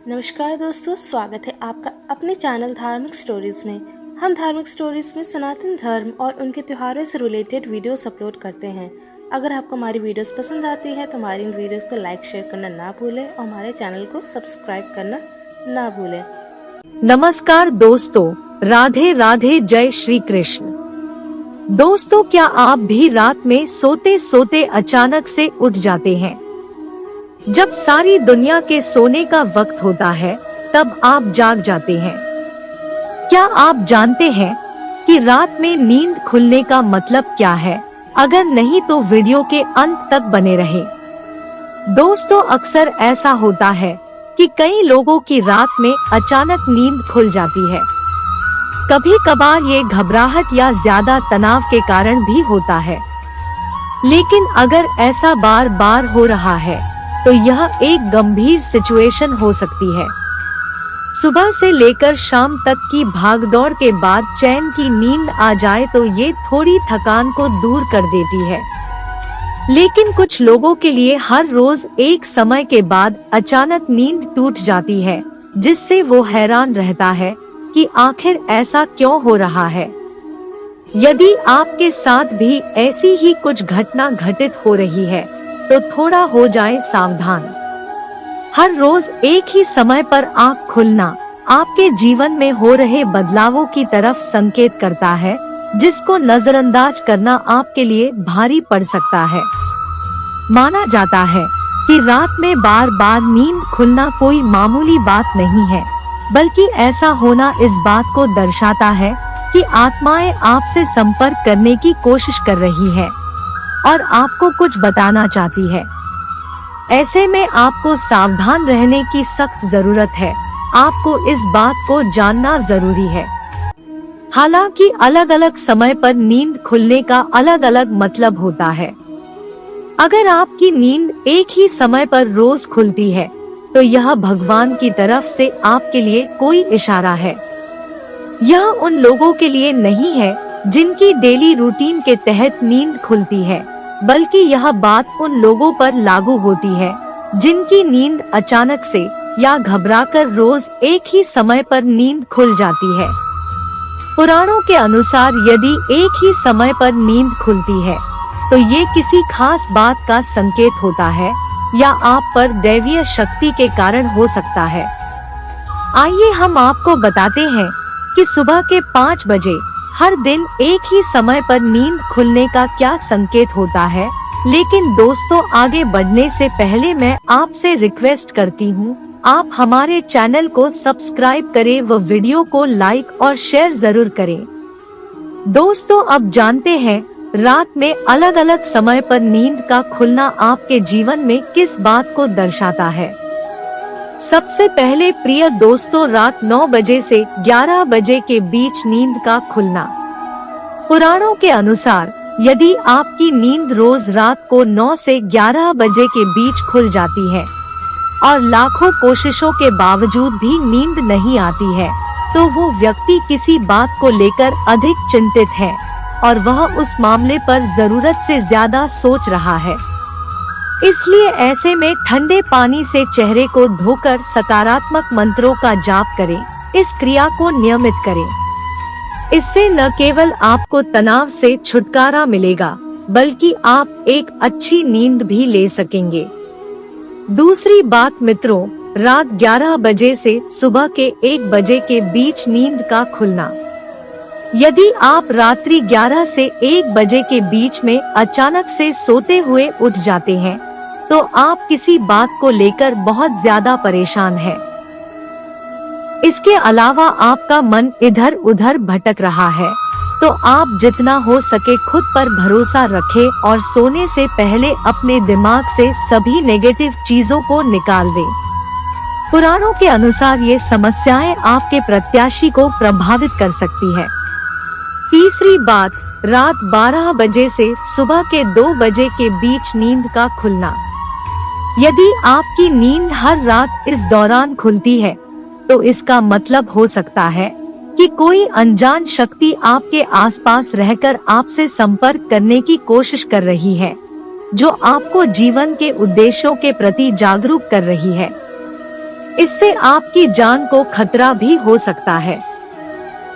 नमस्कार दोस्तों, स्वागत है आपका अपने चैनल धार्मिक स्टोरीज में। हम धार्मिक स्टोरीज में सनातन धर्म और उनके त्योहारों से रिलेटेड वीडियोस अपलोड करते हैं। अगर आपको हमारी वीडियोस पसंद आती हैं तो हमारी इन वीडियोस को लाइक शेयर करना ना भूलें और हमारे चैनल को सब्सक्राइब करना ना भूलें। नमस्कार दोस्तों, राधे राधे, जय श्री कृष्ण। दोस्तों, क्या आप भी रात में सोते सोते अचानक से उठ जाते हैं? जब सारी दुनिया के सोने का वक्त होता है तब आप जाग जाते हैं। क्या आप जानते हैं कि रात में नींद खुलने का मतलब क्या है? अगर नहीं तो वीडियो के अंत तक बने रहें। दोस्तों, अक्सर ऐसा होता है कि कई लोगों की रात में अचानक नींद खुल जाती है। कभी कभार ये घबराहट या ज्यादा तनाव के कारण भी होता है, लेकिन अगर ऐसा बार बार हो रहा है तो यह एक गंभीर सिचुएशन हो सकती है। सुबह से लेकर शाम तक की भागदौड़ के बाद चैन की नींद आ जाए तो ये थोड़ी थकान को दूर कर देती है, लेकिन कुछ लोगों के लिए हर रोज एक समय के बाद अचानक नींद टूट जाती है, जिससे वो हैरान रहता है कि आखिर ऐसा क्यों हो रहा है। यदि आपके साथ भी ऐसी ही कुछ घटना घटित हो रही है तो थोड़ा हो जाए सावधान। हर रोज एक ही समय पर आँख खुलना आपके जीवन में हो रहे बदलावों की तरफ संकेत करता है, जिसको नजरअंदाज करना आपके लिए भारी पड़ सकता है। माना जाता है कि रात में बार बार नींद खुलना कोई मामूली बात नहीं है, बल्कि ऐसा होना इस बात को दर्शाता है कि आत्माएं आपसे संपर्क करने की कोशिश कर रही है और आपको कुछ बताना चाहती है। ऐसे में आपको सावधान रहने की सख्त जरूरत है। आपको इस बात को जानना जरूरी है। हालांकि अलग अलग समय पर नींद खुलने का अलग अलग मतलब होता है। अगर आपकी नींद एक ही समय पर रोज खुलती है तो यह भगवान की तरफ से आपके लिए कोई इशारा है। यह उन लोगों के लिए नहीं है जिनकी डेली रूटीन के तहत नींद खुलती है, बल्कि यह बात उन लोगों पर लागू होती है जिनकी नींद अचानक से या घबराकर रोज एक ही समय पर नींद खुल जाती है। पुराणों के अनुसार यदि एक ही समय पर नींद खुलती है तो ये किसी खास बात का संकेत होता है या आप पर दैवीय शक्ति के कारण हो सकता है। आइए हम आपको बताते हैं कि सुबह के 5 बजे हर दिन एक ही समय पर नींद खुलने का क्या संकेत होता है। लेकिन दोस्तों, आगे बढ़ने से पहले मैं आपसे रिक्वेस्ट करती हूँ, आप हमारे चैनल को सब्सक्राइब करें व वीडियो को लाइक और शेयर जरूर करें। दोस्तों, अब जानते हैं रात में अलग अलग समय पर नींद का खुलना आपके जीवन में किस बात को दर्शाता है। सबसे पहले प्रिय दोस्तों, रात 9 बजे से 11 बजे के बीच नींद का खुलना। पुराणों के अनुसार यदि आपकी नींद रोज रात को 9 से 11 बजे के बीच खुल जाती है और लाखों कोशिशों के बावजूद भी नींद नहीं आती है, तो वो व्यक्ति किसी बात को लेकर अधिक चिंतित है और वह उस मामले पर जरूरत से ज्यादा सोच रहा है। इसलिए ऐसे में ठंडे पानी से चेहरे को धोकर सकारात्मक मंत्रों का जाप करें। इस क्रिया को नियमित करें। इससे न केवल आपको तनाव से छुटकारा मिलेगा, बल्कि आप एक अच्छी नींद भी ले सकेंगे। दूसरी बात मित्रों, रात 11 बजे से सुबह के 1 बजे के बीच नींद का खुलना। यदि आप रात्रि 11 से 1 बजे के बीच में अचानक से सोते हुए उठ जाते हैं तो आप किसी बात को लेकर बहुत ज्यादा परेशान हैं। इसके अलावा आपका मन इधर उधर भटक रहा है, तो आप जितना हो सके खुद पर भरोसा रखें और सोने से पहले अपने दिमाग से सभी नेगेटिव चीजों को निकाल दें। पुराणों के अनुसार ये समस्याएं आपके प्रत्याशी को प्रभावित कर सकती है। तीसरी बात, रात 12 बजे से सुबह के 2 बजे के बीच नींद का खुलना। यदि आपकी नींद हर रात इस दौरान खुलती है तो इसका मतलब हो सकता है कि कोई अनजान शक्ति आपके आसपास रहकर आपसे संपर्क करने की कोशिश कर रही है, जो आपको जीवन के उद्देश्यों के प्रति जागरूक कर रही है। इससे आपकी जान को खतरा भी हो सकता है।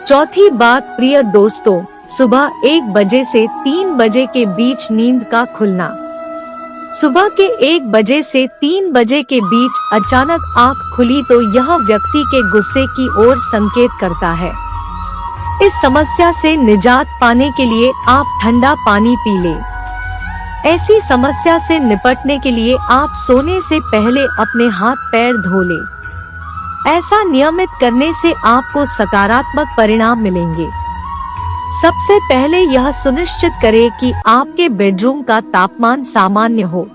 चौथी बात प्रिय दोस्तों, सुबह 1 बजे से 3 बजे के बीच नींद का खुलना। सुबह के 1 बजे से 3 बजे के बीच अचानक आंख खुली तो यह व्यक्ति के गुस्से की ओर संकेत करता है। इस समस्या से निजात पाने के लिए आप ठंडा पानी पी लें। ऐसी समस्या से निपटने के लिए आप सोने से पहले अपने हाथ पैर धो लें। ऐसा नियमित करने से आपको सकारात्मक परिणाम मिलेंगे। सबसे पहले यह सुनिश्चित करें कि आपके बेडरूम का तापमान सामान्य हो।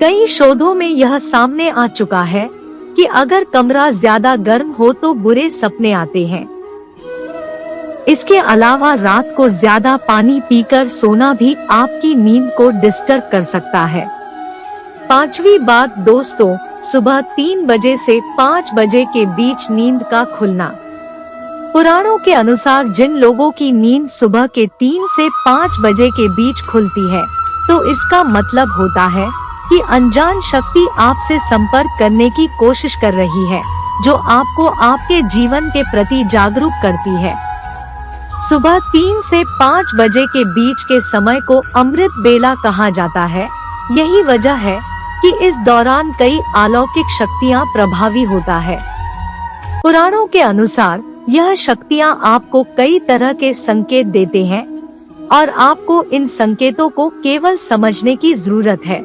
कई शोधों में यह सामने आ चुका है कि अगर कमरा ज्यादा गर्म हो तो बुरे सपने आते हैं। इसके अलावा रात को ज्यादा पानी पीकर सोना भी आपकी नींद को डिस्टर्ब कर सकता है। पांचवी बात दोस्तों, सुबह 3 बजे से 5 बजे के बीच नींद का खुलना। पुराणों के अनुसार जिन लोगों की नींद सुबह के 3 से 5 बजे के बीच खुलती है, तो इसका मतलब होता है कि अनजान शक्ति आपसे संपर्क करने की कोशिश कर रही है, जो आपको आपके जीवन के प्रति जागरूक करती है। सुबह 3 से 5 बजे के बीच के समय को अमृत बेला कहा जाता है। यही वजह है कि इस दौरान कई अलौकिक शक्तियां प्रभावी होता है। पुराणों के अनुसार यह शक्तियां आपको कई तरह के संकेत देते हैं और आपको इन संकेतों को केवल समझने की जरूरत है।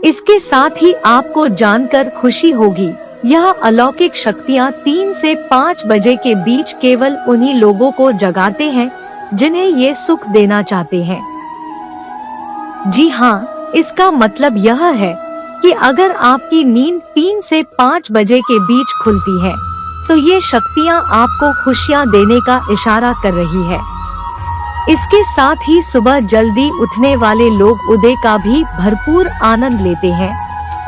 इसके साथ ही आपको जानकर खुशी होगी, यह अलौकिक शक्तियां 3 से 5 बजे के बीच केवल उन्हीं लोगों को जगाते हैं जिन्हें ये सुख देना चाहते हैं। जी हाँ, इसका मतलब यह है कि अगर आपकी नींद 3 से 5 बजे के बीच खुलती है, तो ये शक्तियां आपको खुशियां देने का इशारा कर रही है। इसके साथ ही सुबह जल्दी उठने वाले लोग उदय का भी भरपूर आनंद लेते हैं।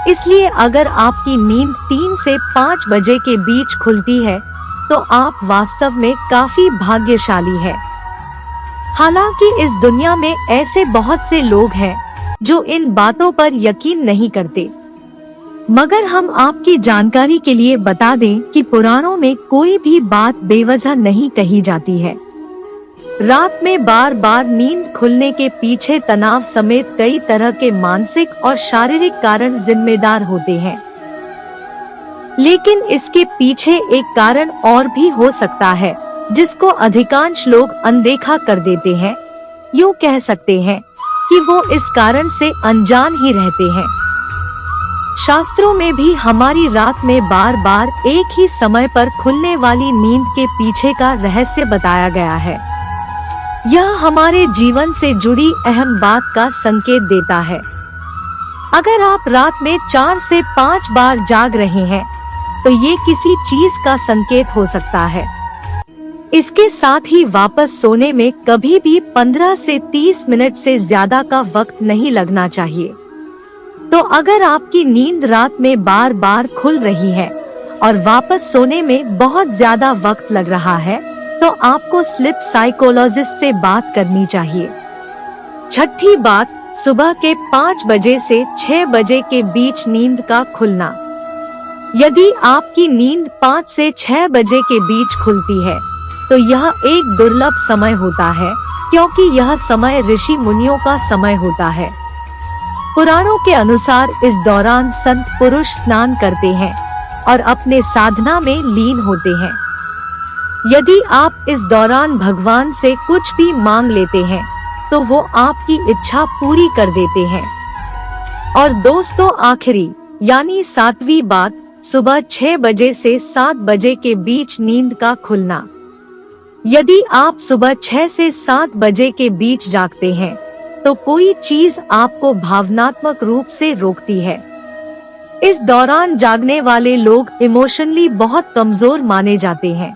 इसलिए अगर आपकी नींद 3 से 5 बजे के बीच खुलती है, तो आप वास्तव में काफी भाग्यशाली हैं। हालांकि इस दुनिया में ऐसे बहुत से लोग हैं जो इन बातों पर यकीन नहीं करते, मगर हम आपकी जानकारी के लिए बता दें कि पुराणों में कोई भी बात बेवजह नहीं कही जाती है। रात में बार बार नींद खुलने के पीछे तनाव समेत कई तरह के मानसिक और शारीरिक कारण जिम्मेदार होते हैं। लेकिन इसके पीछे एक कारण और भी हो सकता है, जिसको अधिकांश लोग अनदेखा कर देते हैं। यूँ कह सकते हैं कि वो इस कारण से अनजान ही रहते हैं। शास्त्रों में भी हमारी रात में बार बार एक ही समय पर खुलने वाली नींद के पीछे का रहस्य बताया गया है। यह हमारे जीवन से जुड़ी अहम बात का संकेत देता है। अगर आप रात में 4 से 5 बार जाग रहे हैं, तो ये किसी चीज का संकेत हो सकता है। इसके साथ ही वापस सोने में कभी भी 15 से 30 मिनट से ज्यादा का वक्त नहीं लगना चाहिए। तो अगर आपकी नींद रात में बार बार खुल रही है और वापस सोने में बहुत ज्यादा वक्त लग रहा है, तो आपको स्लीप साइकोलॉजिस्ट से बात करनी चाहिए। छठी बात, सुबह के 5 बजे से 6 बजे के बीच नींद का खुलना। यदि आपकी नींद 5 से 6 बजे के बीच खुलती है, तो यह एक दुर्लभ समय होता है, क्योंकि यह समय ऋषि मुनियों का समय होता है। पुराणों के अनुसार इस दौरान संत पुरुष स्नान करते हैं और अपने साधना में लीन होते हैं। यदि आप इस दौरान भगवान से कुछ भी मांग लेते हैं, तो वो आपकी इच्छा पूरी कर देते हैं। और दोस्तों, आखिरी यानी 7वीं बात, सुबह 6 बजे से 7 बजे के बीच नींद का खुलना। यदि आप सुबह 6 से 7 बजे के बीच जागते हैं, तो कोई चीज आपको भावनात्मक रूप से रोकती है। इस दौरान जागने वाले लोग इमोशनली बहुत कमजोर माने जाते हैं।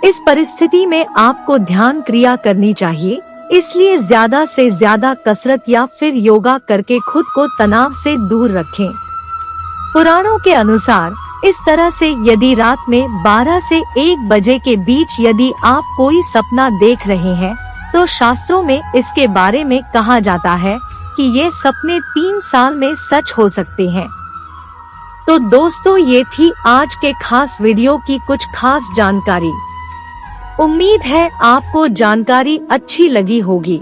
इस परिस्थिति में आपको ध्यान क्रिया करनी चाहिए, इसलिए ज्यादा से ज्यादा कसरत या फिर योगा करके खुद को तनाव से दूर रखें। पुराणों के अनुसार इस तरह से यदि रात में 12 से 1 बजे के बीच यदि आप कोई सपना देख रहे हैं, तो शास्त्रों में इसके बारे में कहा जाता है कि ये सपने 3 साल में सच हो सकते हैं। तो तो दोस्तों ये थी आज के खास वीडियो की कुछ खास जानकारी। उम्मीद है आपको जानकारी अच्छी लगी होगी।